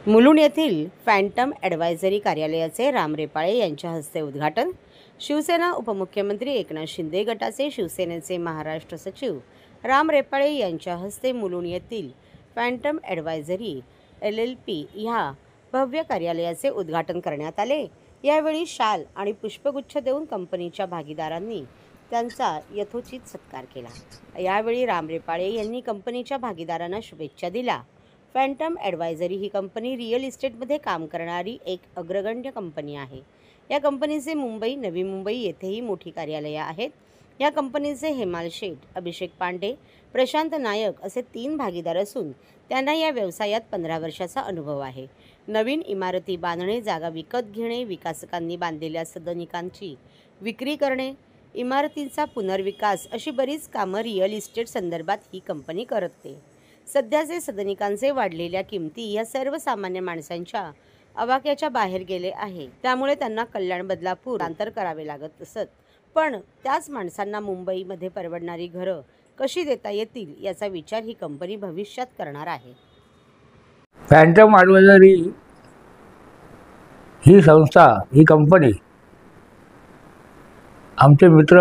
मुलुंड येथील Phantom advisory कार्यालयाचे राम रेपाळे यांच्या हस्ते उद्घाटन। शिवसेना उपमुख्यमंत्री एकनाथ शिंदे गटाचे शिवसेनेचे महाराष्ट्र सचिव राम रेपाळे यांच्या हस्ते मुलुंड येथील फॅन्टम ॲडव्हायझरी LLP ह्या भव्य कार्यालयाचे उद्घाटन करण्यात आले। यावेळी शाल आणि पुष्पगुच्छ देऊन कंपनीच्या भागीदारांनी त्यांचा यथोचित सत्कार केला। यावेळी राम रेपाळे यांनी कंपनीच्या भागीदारांना शुभेच्छा दिल्या। फॅन्टम ॲडव्हायझरी ही कंपनी रिअल इस्टेटमध्ये काम करणारी एक अग्रगण्य कंपनी आहे। या कंपनीचे मुंबई, नवी मुंबई येथेही मोठी कार्यालये आहेत। या कंपनीचे हेमाल शेठ, अभिषेक पांडे, प्रशांत नायक असे 3 भागीदार असून त्यांना या व्यवसायात 15 वर्षाचा अनुभव आहे। नवीन इमारती बांधणे, जागा विकत घेणे, विकासकांनी बांधलेल्या सदनिकांची विक्री करणे, इमारतींचा पुनर्विकास अशी बरीच कामं रिअल इस्टेट संदर्भात ही कंपनी करते। सध्याचे सदनिकांचे वाढलेल्या किमती या सर्वसामान्य माणसांच्या आवाक्याच्या बाहेर गेले आहे। त्यामुळे त्यांना कल्याण बदलापूर अंतर करावे लागत असत। पण त्याच माणसांना मुंबईमध्ये परवडणारी घरं कशी देता येतील याचा विचार ही कंपनी भविष्यात करणार आहे। फॅन्टम ॲडव्हायझरी ही संस्था, ही कंपनी आमचे मित्र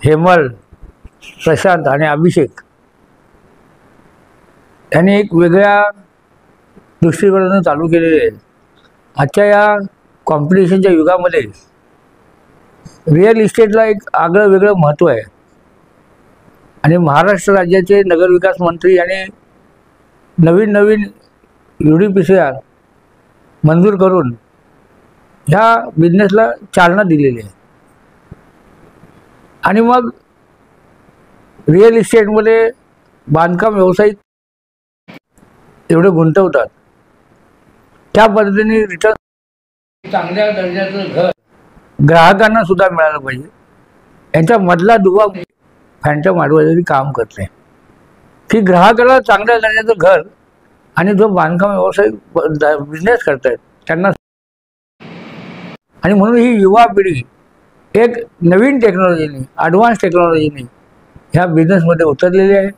हेमल, प्रशांत आणि अभिषेक यांनी एक वेगळ्या दृष्टिकोनातून चालू केलेले आहे। आजच्या या कॉम्पिटिशनच्या युगामध्ये रिअल इस्टेटला एक आगळं वेगळं महत्त्व आहे आणि महाराष्ट्र राज्याचे नगरविकास मंत्री आणि नवीन UDPCR मंजूर करून ह्या बिझनेसला चालना दिलेली आहे। आणि मग रिअल इस्टेटमध्ये बांधकाम व्यावसायिक एवढे गुंतवतात, त्या पद्धतीने रिटर्न चांगल्या दर्जाचं घर ग्राहकांना सुद्धा मिळालं पाहिजे, यांच्या मधला दुवा फॅन्टम ॲडव्हायझरी काम करते की ग्राहकाला चांगल्या दर्जाचं घर आणि जो बांधकाम व्यावसायिक बिझनेस करतायत त्यांना, आणि म्हणून ही युवा पिढी एक नवीन टेक्नॉलॉजीने, ॲडव्हान्स टेक्नॉलॉजीने ह्या बिझनेसमध्ये उतरलेली आहे।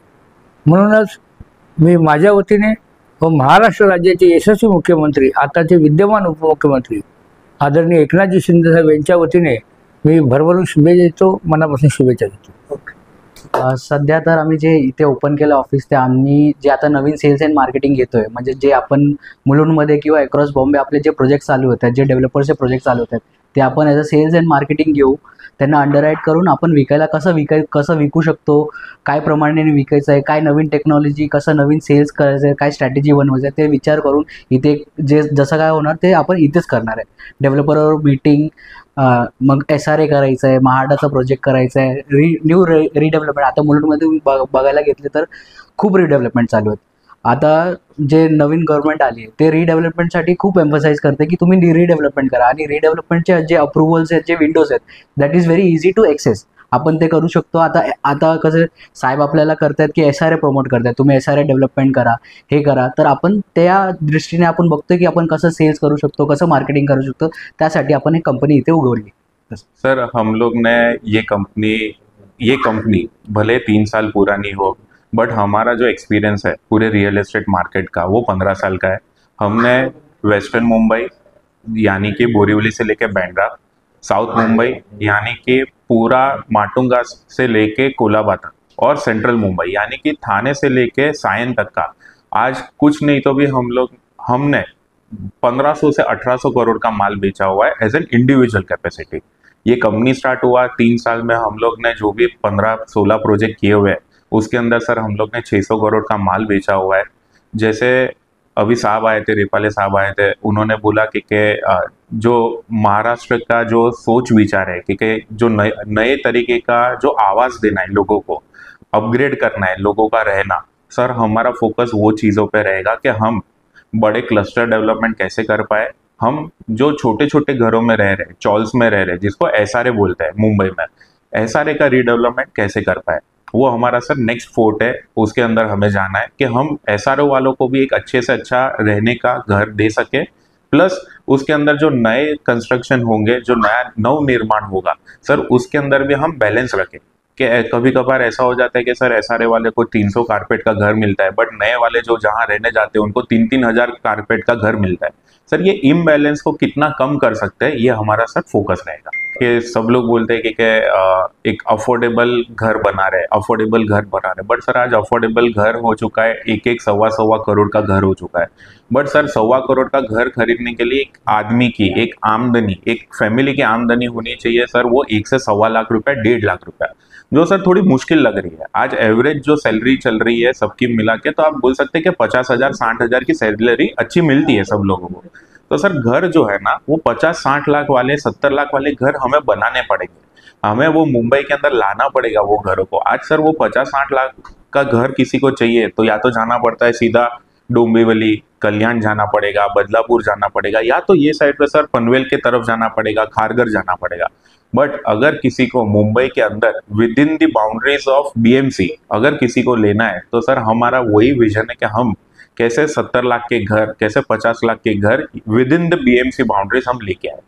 म्हणूनच मी माझ्या वतीने व महाराष्ट्र राज्याचे यशस्वी मुख्यमंत्री, आताचे विद्यमान उपमुख्यमंत्री आदरणीय एकनाथजी शिंदे साहेब यांच्या वतीने मी भरभरून शुभेच्छा देतो, मनापासून शुभेच्छा देतो। सध्या तर आम्ही जे इथे ओपन केलं ऑफिस, ते आम्ही जे आता नवीन सेल्स अँड मार्केटिंग घेतोय, म्हणजे जे आपण मुलुंडमध्ये किंवा अक्रॉस बॉम्बे आपले जे प्रोजेक्ट चालू होतात, जे डेव्हलपर्सचे प्रोजेक्ट चालू होतात, ते आपण as a sales and marketing घेऊ, त्यांना अंडरराईट करून आपण विकायला कसं विकू शकतो, काय प्रमाणाने विकायचं आहे, काय नवीन टेक्नॉलॉजी, कसं नवीन सेल्स करायचं आहे, काय स्ट्रॅटेजी बनवायचं आहे, ते विचार करून इथे जसं काय होणार ते आपण इथेच करणार आहे। डेव्हलपरवर मीटिंग, मग SRA करायचं आहे, म्हाडाचा प्रोजेक्ट करायचा आहे, न्यू रिडेव्हलपमेंट। आता मुलुंडमध्ये बघायला घेतले तर खूप रिडेव्हलपमेंट चालू आहेत। आता जे नवीन गव्हर्नमेंट आली आहे ते रिडेव्हलपमेंटसाठी खूप एम्फसाइज करते की तुम्ही रिडेव्हलपमेंट करा, आणि रिडेव्हलपमेंटचे जे अप्रुव्हल्स आहेत, जे विंडोज आहेत, that is very easy to access, आपण ते करू शकतो। आता कसं साहेब आपल्याला करतात की SRA प्रमोट करतात, तुम्ही SRA डेव्हलपमेंट करा, हे करा, तर आपण त्या दृष्टीने आपण बघतोय की आपण कसं सेल्स करू शकतो, कसं मार्केटिंग करू शकतो, त्यासाठी आपण एक कंपनी इथे उघडली। सर, हम लोग ने ये कंपनी भले 3 साल पुरानी हो, बट हमारा जो एक्सपीरियंस है पूरे रियल एस्टेट मार्केट का वो 15 साल का है। हमने वेस्टर्न मुंबई यानी कि बोरीवली से लेके बांद्रा, साउथ मुंबई यानी कि पूरा माटुंगा से लेके कोलाबा तक, और सेंट्रल मुंबई यानी कि थाने से लेके सायन तक का, आज कुछ नहीं तो भी हमने 1500 से 1800 करोड़ का माल बेचा हुआ है एज एन इंडिविजुअल कैपेसिटी। ये कंपनी स्टार्ट हुआ 3 साल में, हम लोग ने जो भी 15-16 प्रोजेक्ट किए हुए हैं उसके अंदर सर हम लोग ने 600 करोड़ का माल बेचा हुआ है। जैसे अभी साहब आए थे, रेपाले साहब आए थे, उन्होंने बोला कि जो महाराष्ट्र का जो सोच विचार है कि जो नए तरीके का जो आवाज़ देना है, लोगों को अपग्रेड करना है, लोगों का रहना, सर हमारा फोकस वो चीज़ों पे रहेगा कि हम बड़े क्लस्टर डेवलपमेंट कैसे कर पाए, हम जो छोटे छोटे घरों में रह रहे, चॉल्स में रह रहे, जिसको SRA बोलते हैं मुंबई में, SRA का रीडेवलपमेंट कैसे कर पाए, वो हमारा सर नेक्स्ट फोर्ट है। उसके अंदर हमें जाना है कि हम SRO वालों को भी एक अच्छे से अच्छा रहने का घर दे सके, प्लस उसके अंदर जो नए कंस्ट्रक्शन होंगे, जो नया नव निर्माण होगा सर, उसके अंदर भी हम बैलेंस रखें कि कभी कभार ऐसा हो जाता है कि सर एसआरए वाले को 300 कारपेट का घर मिलता है, बट नए वाले जो जहाँ रहने जाते हैं उनको 3-3 हजार कारपेट का घर मिलता है। सर ये इम्बैलेंस को कितना कम कर सकते हैं, ये हमारा सर फोकस रहेगा। कि सब लोग बोलते हैं कि एक अफोर्डेबल घर बना रहे, अफोर्डेबल घर बना रहे, बट सर आज अफोर्डेबल घर हो चुका है, एक सवा करोड़ का घर हो चुका है। बट सर 1.25 करोड़ का घर खरीदने के लिए एक आदमी की एक आमदनी, एक फैमिली की आमदनी होनी चाहिए सर, वो 1 से 1.25 लाख रुपया, 1.5 लाख रुपया, जो सर थोड़ी मुश्किल लग रही है। आज एवरेज जो सैलरी चल रही है सबकी मिला के, तो आप बोल सकते हैं कि 50,000 60,000 की सैलरी अच्छी मिलती है सब लोगों को। तो सर घर जो है ना, वो 50-60 लाख वाले, 70 लाख वाले घर हमें बनाने पड़ेंगे, हमें वो मुंबई के अंदर लाना पड़ेगा वो घरों को। आज सर वो 50-60 लाख का घर किसी को चाहिए तो या तो जाना पड़ता है सीधा डोंबिवली, कल्याण जाना पड़ेगा, बदलापुर जाना पड़ेगा, या तो ये साइड पे सर पनवेल के तरफ जाना पड़ेगा, खारघर जाना पड़ेगा। बट अगर किसी को मुंबई के अंदर विद in the boundaries of BMC अगर किसी को लेना है, तो सर हमारा वही विजन है कि हम कैसे 70 लाख के घर, कैसे 50 लाख के घर with in the BMC boundaries हम लेके आए।